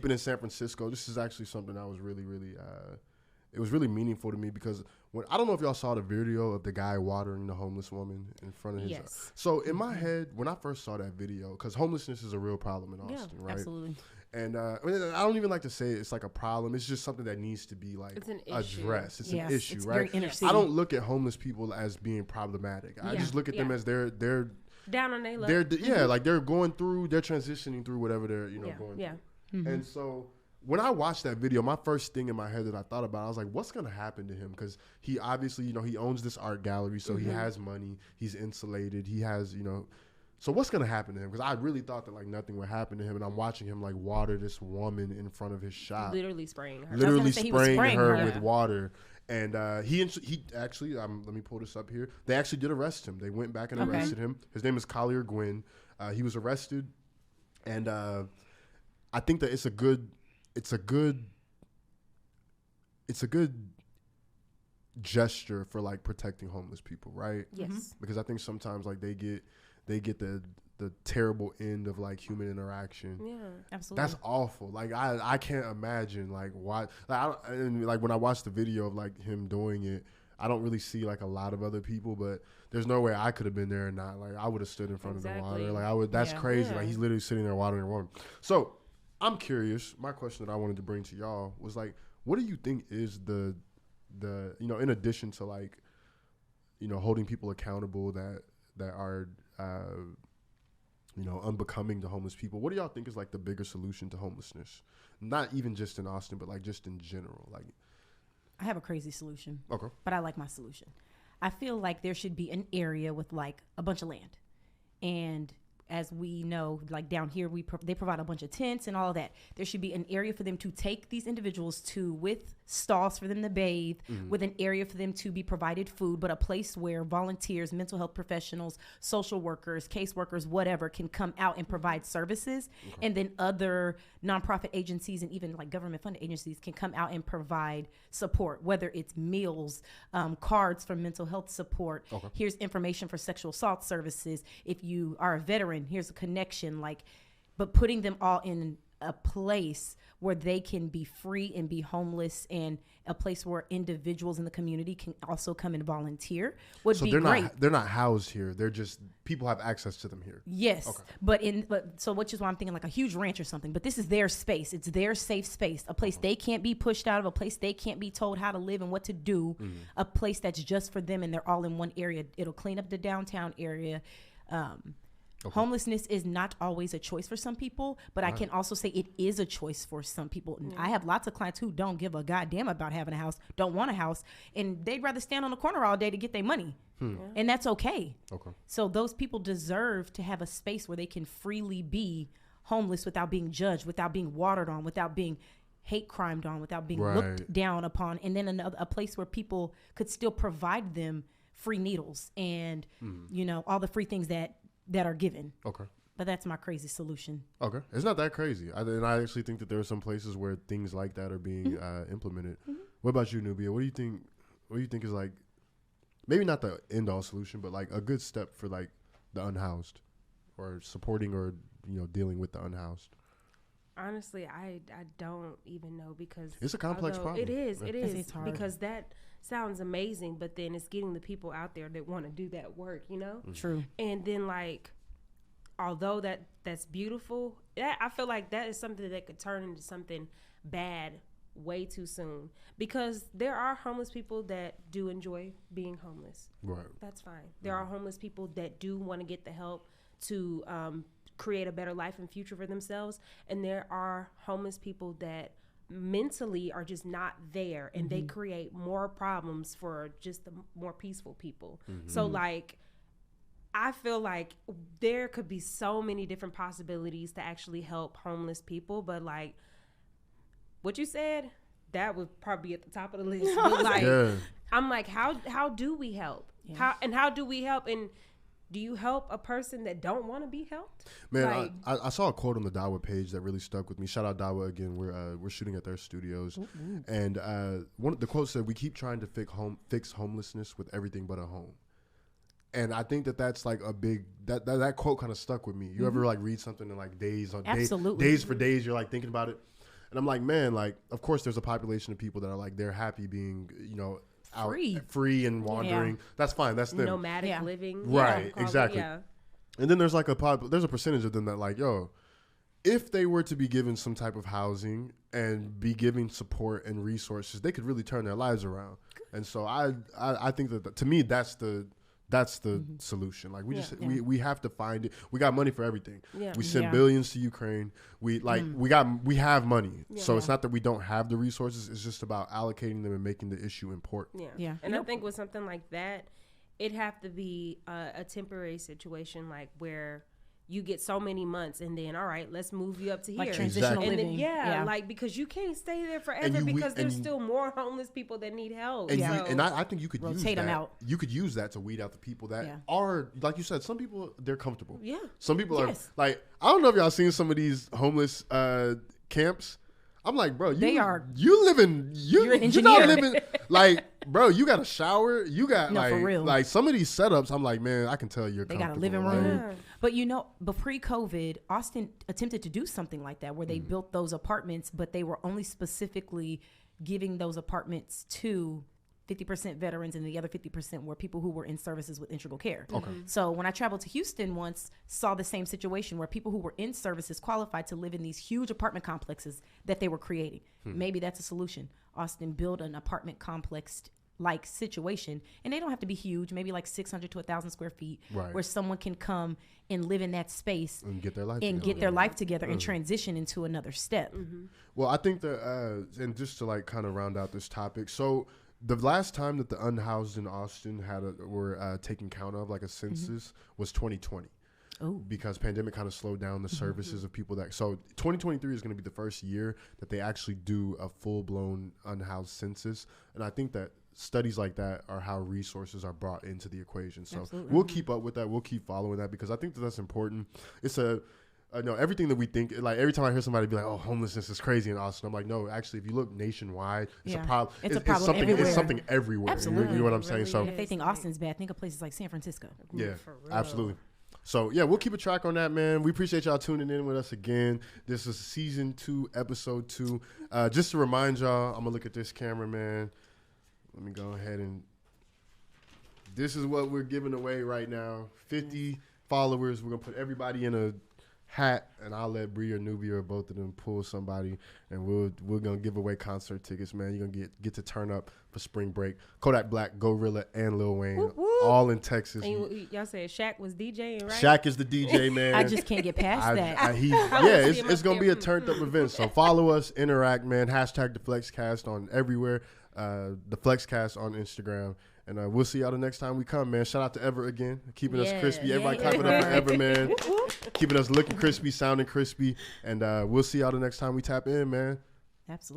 keep it in San Francisco, this is actually something that was really, really, it was really meaningful to me because I don't know if y'all saw the video of the guy watering the homeless woman in front of his. Yes. So in my head, when I first saw that video, because homelessness is a real problem in Austin, right? Absolutely. And I don't even like to say it's like a problem. It's just something that needs to be like addressed. It's an issue, right? Very inner city. I don't look at homeless people as being problematic. I just look at them as they're down on their luck. Like they're transitioning through whatever they're going through. Mm-hmm. And so when I watched that video, my first thing in my head that I thought about, I was like, what's going to happen to him? Because he obviously, he owns this art gallery, so he has money. He's insulated. He has, so what's going to happen to him? Because I really thought that, like, nothing would happen to him, and I'm watching him, like, water this woman in front of his shop. Literally spraying her. Literally spraying her with water. And he actually, let me pull this up here. They actually did arrest him. They went back and arrested him. His name is Collier Gwynn. He was arrested, and I think that it's a good gesture for like protecting homeless people, right? Yes. Because I think sometimes like they get the terrible end of like human interaction. Yeah, absolutely. That's awful. Like I can't imagine like why. Like when I watched the video of like him doing it, I don't really see like a lot of other people, but there's no way I could have been there and not. Like I would have stood in front of the water. Like I would. That's crazy. Like he's literally sitting there watering a woman. So I'm curious. My question that I wanted to bring to y'all was like, what do you think is the in addition to like, holding people accountable that are unbecoming to homeless people, what do y'all think is like the bigger solution to homelessness? Not even just in Austin, but like just in general. Like, I have a crazy solution. Okay. But I like my solution. I feel like there should be an area with like a bunch of land. And as we know, like down here, they provide a bunch of tents and all of that. There should be an area for them to take these individuals to, with stalls for them to bathe, with an area for them to be provided food, but a place where volunteers, mental health professionals, social workers, caseworkers, whatever, can come out and provide services. Okay. And then other nonprofit agencies and even like government funded agencies can come out and provide support, whether it's meals, cards for mental health support. Okay. Here's information for sexual assault services. If you are a veteran, here's a connection, but putting them all in a place where they can be free and be homeless, and a place where individuals in the community can also come and volunteer would be great. They're not housed here. They're just, people have access to them here. Yes. Okay. But which is why I'm thinking like a huge ranch or something, but this is their space. It's their safe space, a place they can't be pushed out of, a place they can't be told how to live and what to do, a place that's just for them, and they're all in one area. It'll clean up the downtown area. Okay. Homelessness is not always a choice for some people, but I can also say it is a choice for some people. Yeah. I have lots of clients who don't give a goddamn about having a house, don't want a house, and they'd rather stand on the corner all day to get their money. And that's okay. So those people deserve to have a space where they can freely be homeless without being judged, without being watered on, without being hate crimed on, without being looked down upon. And then a place where people could still provide them free needles and, all the free things that are given. Okay. But that's my crazy solution. Okay. It's not that crazy. I actually think that there are some places where things like that are being implemented. What about you, Nubia? What do you think is like, maybe not the end all solution, but like a good step for like the unhoused, or supporting or, dealing with the unhoused? Honestly, I don't even know, because it's a complex problem. It is. Yeah. It is. It's hard. Because that sounds amazing, but then it's getting the people out there that want to do that work, True. And then like, although that's beautiful, I feel like that is something that could turn into something bad way too soon, because there are homeless people that do enjoy being homeless. Right. That's fine. There are homeless people that do want to get the help to create a better life and future for themselves, and there are homeless people that mentally are just not there, and they create more problems for just the more peaceful people. So like, I feel like there could be so many different possibilities to actually help homeless people, but like what you said, that would probably be at the top of the list. But like, I'm like, how do we help? Yeah. How do we help? And do you help a person that don't want to be helped? Man, like, I saw a quote on the Dawa page that really stuck with me. Shout out Dawa again. We're shooting at their studios, and one of the quotes said, "We keep trying to fix homelessness with everything but a home." And I think that's like a big that quote kind of stuck with me. You ever like read something in like days for days, you're like thinking about it. And I'm like, man, like, of course there's a population of people that are like, they're happy being, out free and wandering. That's fine. That's them. Nomadic living. Right. Yeah, exactly. And then there's like there's a percentage of them that like, yo, if they were to be given some type of housing and be given support and resources, they could really turn their lives around. And so I think that to me, that's the solution. Like we have to find it. We got money for everything. Yeah. We send billions to Ukraine. We have money. Yeah. So it's not that we don't have the resources. It's just about allocating them and making the issue important. Yeah. And I think with something like that, it'd have to be a temporary situation, like where you get so many months and then, all right, let's move you up to here. Like transitional living. Then, like, because you can't stay there forever because there's still more homeless people that need help. And, I think you could rotate them out. You could use that to weed out the people that are, like you said, some people, they're comfortable. Yeah. Some people are, like, I don't know if y'all seen some of these homeless camps. I'm like, bro, you're an engineer. You're not living, like, bro, you got a shower. You got, for real. Like, some of these setups, I'm like, man, I can tell you're comfortable. They got a living room. But pre-COVID, Austin attempted to do something like that where they built those apartments, but they were only specifically giving those apartments to 50% veterans and the other 50% were people who were in services with integral care. Okay. So when I traveled to Houston once, saw the same situation where people who were in services qualified to live in these huge apartment complexes that they were creating. Maybe that's a solution. Austin build an apartment complex like situation, and they don't have to be huge, maybe like 600 to 1,000 square feet, where someone can come and live in that space and get their life together and transition into another step. Well, I think that, and just to like kind of round out this topic, so the last time that the Unhoused in Austin were taken count of, like a census, was 2020. Oh. Because pandemic kind of slowed down the services of people so 2023 is going to be the first year that they actually do a full-blown unhoused census. And I think that studies like that are how resources are brought into the equation. So we'll keep up with that. We'll keep following that because I think that's important. It's everything that we think, like every time I hear somebody be like, oh, homelessness is crazy in Austin, I'm like, no, actually, if you look nationwide, it's a problem. It's a problem everywhere. It's something everywhere. Absolutely. You know what I'm saying? So if they think Austin's bad, think of places like San Francisco. Yeah, absolutely. So, we'll keep a track on that, man. We appreciate y'all tuning in with us again. This is season 2, episode 2. Just to remind y'all, I'm going to look at this camera, man. Let me go ahead and this is what we're giving away right now. 50 followers. We're going to put everybody in a hat, and I'll let Bree or Nubia or both of them pull somebody, and we're gonna give away concert tickets, man. You're gonna get to turn up for spring break. Kodak Black, Gorilla, and Lil Wayne, whoop, whoop. all in Texas. And y'all said Shaq was DJing, right? Shaq is the DJ, man. I just can't get past that. It's gonna be a turned up event. So follow us, interact, man. Hashtag the Flexcast on everywhere. The Flexcast on Instagram. And we'll see y'all the next time we come, man. Shout out to Ever again, keeping us crispy. Everybody clap it up for Ever, man. Keeping us looking crispy, sounding crispy. And we'll see y'all the next time we tap in, man. Absolutely.